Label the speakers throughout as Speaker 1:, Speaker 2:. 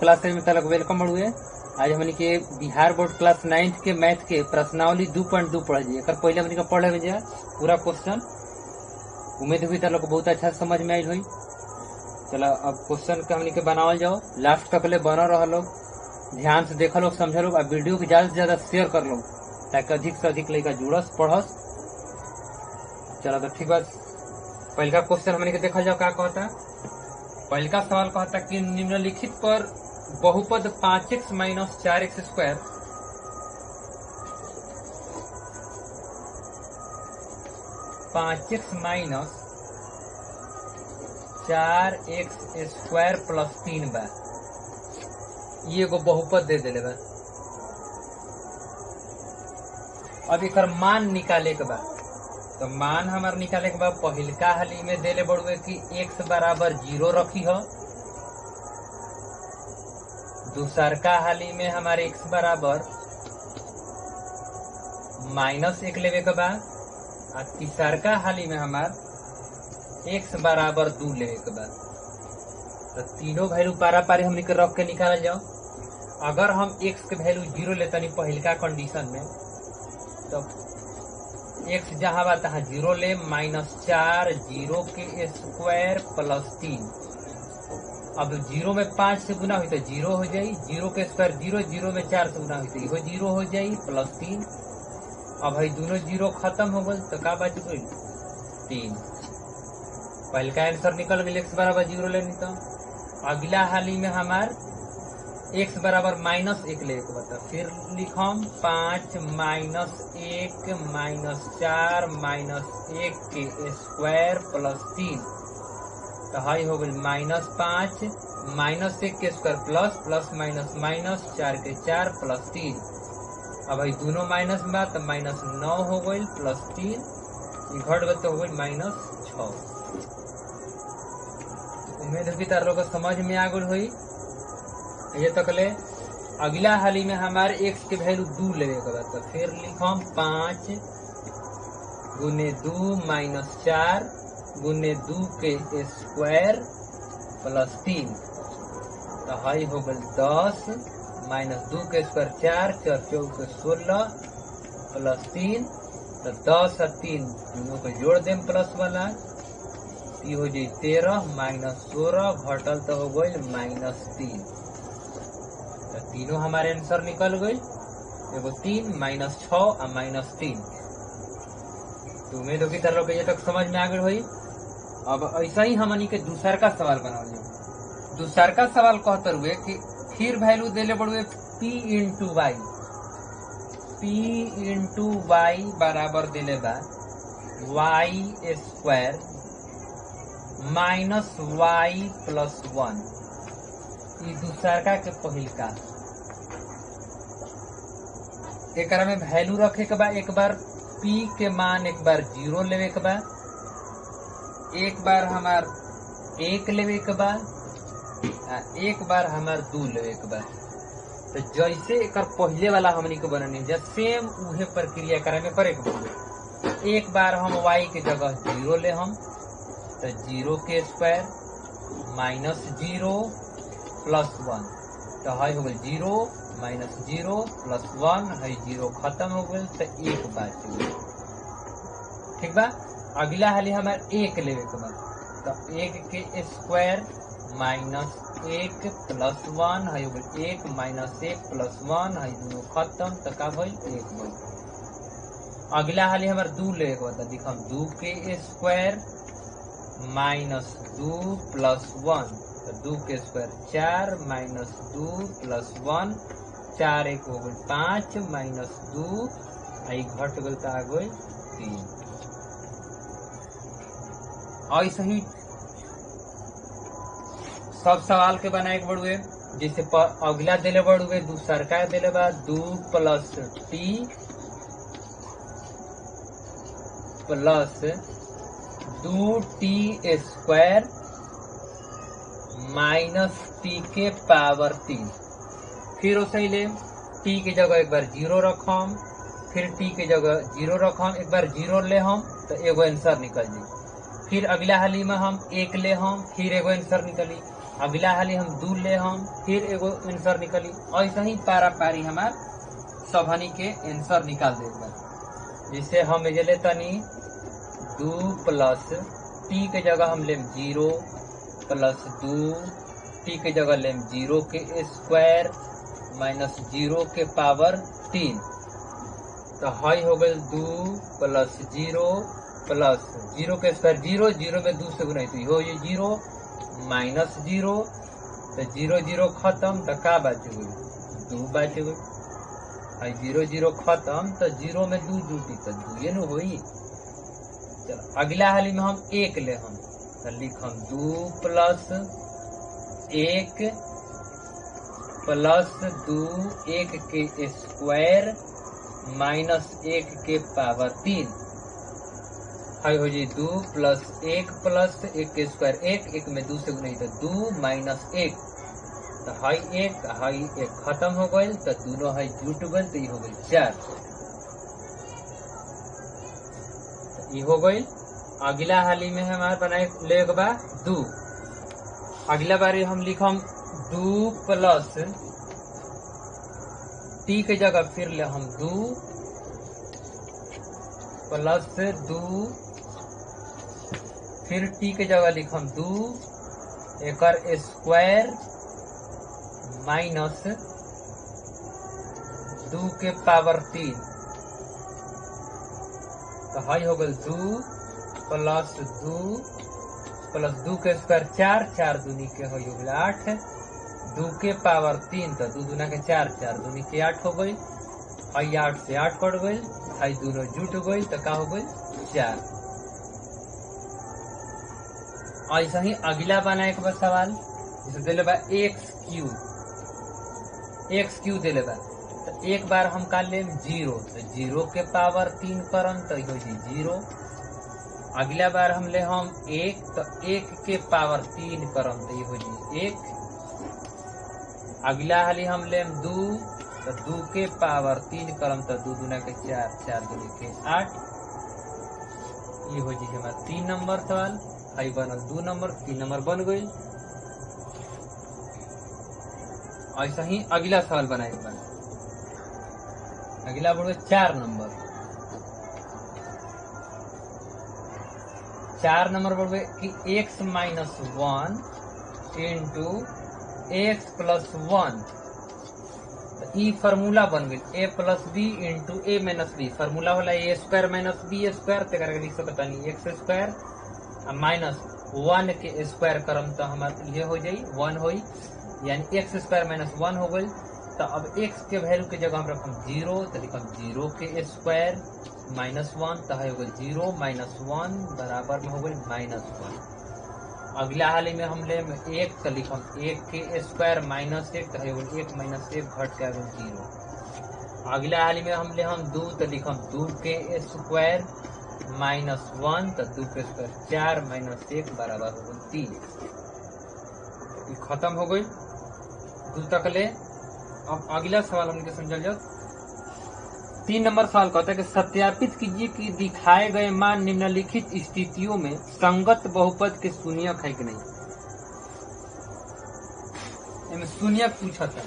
Speaker 1: Class में तलक welcome बढ़ुए। आज हमनी के बिहार बोर्ड क्लास 9 के मैथ के प्रश्नावली 2.2 पढ़ जी। एक पहले हमनी के पढ़े में जा पूरा क्वेश्चन। उम्मीद हुई तलक बहुत अच्छा समझ में आई हुई। चलो अब क्वेश्चन के हमनी के बनावल जाओ। लास्ट तक ले बना रहा लोग, ध्यान से देखा लोग, समझा लोग, और वीडियो को ज्यादा से ज्यादा शेयर कर लो ताकि अधिक से अधिक लड़का जुड़स पढ़स। चलो तो ठीक बात। पहला क्वेश्चन हमनी के देखा जाओ क्या कहता। पहला सवाल कहता कि निम्नलिखित पर बहुपद 5x - 4x स्क्वायर प्लस 3 बा। ये एगो बहुपद दे देले बा। अब एकर मान निकाले के बा। तो मान हमार निकाले के बाद पहिलका हाली में देले बड़ुए कि x बराबर 0 रखी हो। दूसरका हाली में हमारे x बराबर -1 लेवे के बाद, और तीसरका हाली में हमार x बराबर 2 लेवे के बाद। तो तीनों वैल्यू पारा पारी हमने के रख के निकाल जाओ। अगर हम x के वैल्यू 0 लेते पहिलका कंडीशन में, तो x जहां बा तहां 0 ले, -4 0 के स्क्वायर प्लस 3। अब 0 में 5 से गुना हुई तो 0 हो जाई, 0 के स्क्वायर 0, 0 में 4 से गुना हुई तो इहो 0 हो जाई, प्लस 3। अब भाई दोनों 0 खत्म हो गल तो का बच गई 3। पहले का आंसर निकल गई x बराबर 0 लेनी। तो अगला हाली में हमार x बराबर -1 ले के बता। फिर लिखम 5 - 1 - 4 - 1 के स्क्वायर प्लस 3। तो हाई हो गई -5 -1 के स्क्वायर प्लस प्लस माइनस 4 के 4 प्लस 3। अब भाई दोनों माइनस में तो -9 हो गई प्लस 3, घट गए तो हो गई -6। उम्मीद है कि तार लोग समझ में आ गई हुई। ये तक ले अगला हाली में हमारे x के वैल्यू 2 लेवे के बाद। तो फिर लिखम 5 × 2 - 4 × 2 के स्क्वायर प्लस 3। तो हाई हो गल 10 -2 के स्क्वायर 4 4 4 16 प्लस 3। तो 10 और 3 दोनों को जोड़ देम प्लस वाला, ये हो जाए 13 -16 घटल तो हो गई -3। तो तीनों हमारे आंसर निकल गई। एगो 3 -6 और -3। तो उम्मीद होगी तार लोग ये तक समझ में आ गई हुई। अब ऐसा ही हमनी के दूसर का सवाल बनाओ। दूसर का सवाल कहते हुए कि फिर वैल्यू देले बड़ुए p × y। p × y बराबर देले बा y स्क्वायर -y प्लस 1। दूसरका के पहिलका एकरा में वैल्यू रखे के बा। एक बार p के मान एक बार 0 लेवे के बा, एक बार हमार 1 लेवे के बा, एक बार हमार 2 लेवे के बा। तो जैसे एक पहले वाला हमनी के बनने जा सेम उहे प्रक्रिया करे में करे के बा। एक बार हम y के जगह 0 ले हम, तो 0 के स्क्वायर -0 प्लस 1। तो हाई हो गई 0 -0 प्लस 1 है 0 खत्म हो गई तो 1 बात गई। ठीक बा। अगला हाली हमारे 1 लेवे के बाद। तो 1 के स्क्वायर -1 प्लस 1 है हो गई 1 -1 प्लस 1 है दोनों खत्म तो का भाई 1 गई। अगला हाली हमारे 2 लेवे के बाद। दिखम 2 के स्क्वायर -2 प्लस 1। तो 2 के स्क्वायर 4 -2 प्लस 1, 4 1 हो गई 5 -2 आई घट गई तो आ गई 3। ऐसे ही सब सवाल के बनाए के बड़ुए। जैसे अगला दिले बड़ुए दूसरका दिले बा 2 + t plus 2t square -t के पावर 3। फिर उसे ले t के जगह एक बार 0 रखम, फिर t के जगह 0 रखम, एक बार 0 ले हम तो एगो आंसर निकल जाए। फिर अगला हाली में हम 1 ले हम, फिर एगो आंसर निकली। अगला हाली हम 2 ले हम फिर एगो आंसर निकली। ऐसे ही पारा पारी हमार सबनी के आंसर निकाल देगा। जिससे हम ले तनी 2 प्लस टी के जगह हम लेम 0 प्लस 2 टी के जगह लेम 0 के स्क्वायर माइनस 0 के पावर 3। तो हाई हो गए 2 प्लस 0 प्लस 0 के स्क्वायर 0 0 में 2 से गुना तो हो ये 0 माइनस 0 तो 0 0 खत्म तो का बच गई 2 बच गई। 0 0 खत्म तो 0 में 2 जुटी तो 2 न होई। चलो अगला हाली में हम 1 ले हम तो लिखम 2 प्लस 1 प्लस 2 1 के स्क्वायर माइनस 1 के पावर 3। हाई हो जाए 2 प्लस 1 के स्क्वायर 1 में 2 से गुना तो 2 माइनस 1 तो हाई 1 खत्म हो गए तो दोनों हाई जुट गए तो ये हो गई 4। तो ये हो गई। अगला हाली में हमारे बनाए ले बा 2। अगला बारी हम लिखम 2 प्लस टी के जगह फिर ले हम 2 प्लस 2 फिर टी के जगह लिखम 2 एकर स्क्वायर माइनस 2 के पावर 3। तो हाई हो गल 2 प्लस 2 के स्क्वायर 4 4 दूनी के हो गल 8 2 के पावर 3 तो 2 दूना के 4 4 दूनी के 8 हो गई। हाई 8 से 8 कट गई हाई दोनों जुट गई तो का हो गई 4। ऐसा ही अगला बनाए के बाद सवाल जैसे दिले बा एक्स क्यू दिले बा तो एक बार हम का लेम 0 तो 0 के पावर 3 करम तो हो जी 0। अगला बार हम ले हम 1 तो 1 के पावर 3 करम तो हो जी 1। अगला हाली हम लेम 2 तो 2 के पावर 3 करम तो 2 दूना के 4 4 दूनी के 8। ये हो जी हमारा 3 नंबर सवाल। हाई बनल 2 नंबर 3 नंबर बन गई। ऐसा ही अगला सवाल बनाए अगला बढ़ 4 नंबर। 4 नंबर बढ़ कि x minus 1 into x plus 1 तो ई फार्मूला बन गई a plus b into a minus b. Formula होला a square minus b square ते करके लिख सकता नहीं एक्स स्क्वायर माइनस 1 के स्क्वायर करम तो हमारे ये हो जाई 1 होई यानी एक्स स्क्वायर माइनस 1 हो गई। तो अब x के वैल्यू के जगह हम रखम 0 तो लिखम 0 के स्क्वायर माइनस 1 तो है हो गई 0 माइनस 1 बराबर में हो गई माइनस 1। अगला हाली में हम ले 1 तो लिखम 1 के स्क्वायर माइनस 1 तो है हो गई 1 माइनस 1 घट के आ गई 0। अगला हाली में हम ले हम 2 तो लिखम 2 के स्क्वायर माइनस 1 तो 2 के स्क्वायर 4 माइनस 1 बराबर हो गई 3। खत्म हो गई 2 तक ले। अब अगला सवाल हमने समझल जाओ 3 नंबर सवाल कहता है कि सत्यापित कीजिए कि दिखाए गए मान निम्नलिखित स्थितियों में संगत बहुपद के शून्यक है कि नहीं। इनमें शून्यक पूछा था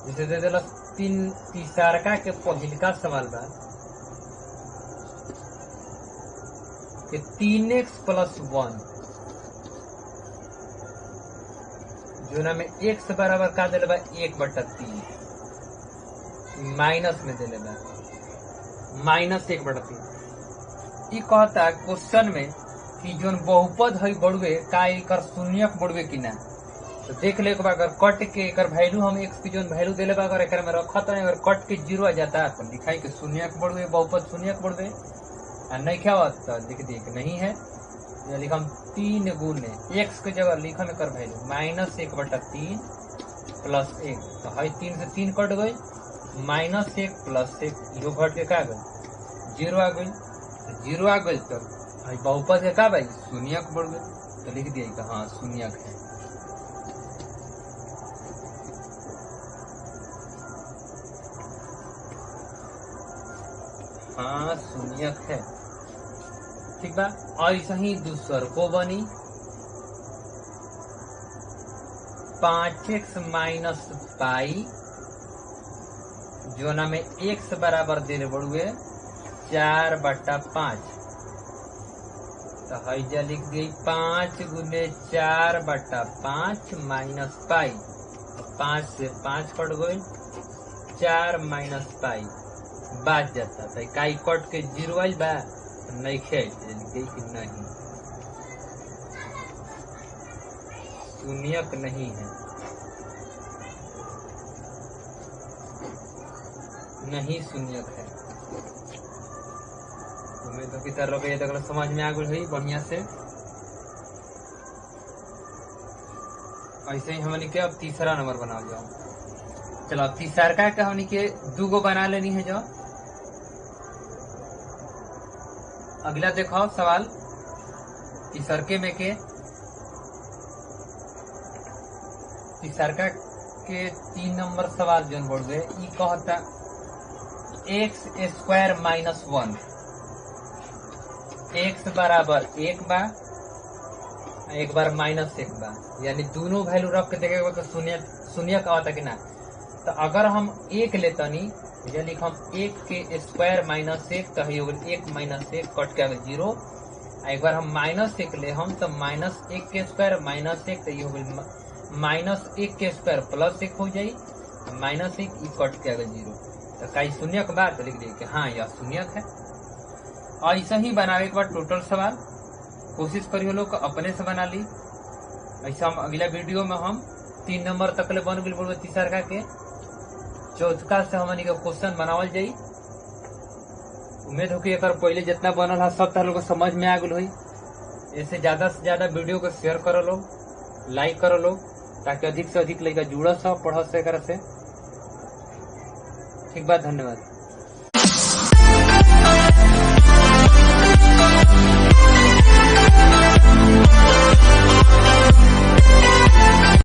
Speaker 1: जैसे दे दिला तीसरका के पहिलका सवाल बा कि 3x प्लस 1 जो ना में x बराबर का दिले बा 1/3 माइनस में दिले बा माइनस 1/3। ई कहता क्वेश्चन में कि जो बहुपद है बढ़वे का एकर शून्यक बढ़वे कि ना। तो देख ले अगर कट के एकर वैल्यू हम x की जो वैल्यू दिले बा अगर एकर में रखत है अगर कट के 0 आ जाता तो लिखाई के शून्यक बढ़वे बहुपद शून्यक बढ़वे नहीं क्या तो लिख दिए कि नहीं है। लिखम 3 गुने x के जगह लिखम एकर वैल्यू माइनस 1/3 प्लस 1 तो है 3 से 3 कट गई माइनस 1 प्लस 1 यो घट के का गई 0 आ गई। तो 0 आ गई तो बहुपद के का भाई शून्यक बढ़ गई तो लिख दिए कि हाँ शून्यक है। हाँ शून्यक है। ठीक बा। ऐसा ही दूसर को बनी 5x माइनस पाई जो ना में x बराबर दे बड़ुए 4/5। तो हैजा लिख दी 5 गुने 4/5 माइनस पाई। 5 से 5 कट गई, 4 माइनस पाई बात जाता था। काई कट के 0 आइल बा नहीं खेल कि नहीं शून्यक नहीं है, नहीं शून्यक है। उम्मीद हो कि तरह ये तक समझ में आ गई बढ़िया से। ऐसे ही हमनी के अब तीसरा नंबर बना जाओ। चलो अब तीसरा का हमनी के 2 गो बना लेनी है। जो अगला देखो सवाल तीसरके में के तीसरका के 3 नंबर सवाल जो बोल गए ई कहता x² माइनस 1 x बराबर 1 बा, एक बार माइनस 1 बा, यानी दोनों वैल्यू रख के देखेगा तो शून्य का होता कि ना। तो अगर हम 1 लेतनी यानी हम 1 के स्क्वायर माइनस 1 तो 1 माइनस 1 कट के 0। एक बार हम माइनस 1 ले हम तो माइनस 1 के स्क्वायर माइनस 1 तो ये माइनस 1 के स्क्वायर प्लस 1 हो जाये, माइनस 1 कट के 0। तो कई शून्यक बात लिख दी कि हाँ यह शून्यक है। और ऐसा ही बनावे के बाद टोटल सवाल कोशिश करियो लोग अपने से बना ली। ऐसा हम अगला वीडियो में हम 3 नंबर तक ले बन गए तीसरा के, चौथा से हमनी के क्वेश्चन बनावल जाई। उम्मीद हो कि एक पहले जितना बनल है सब लोग समझ में आ गल हुई। ऐसे ज्यादा से ज्यादा वीडियो को शेयर करो लोग, लाइक करो लोग, ताकि अधिक से अधिक लड़का जुड़ सा पढ़ से। ठीक बात, धन्यवाद।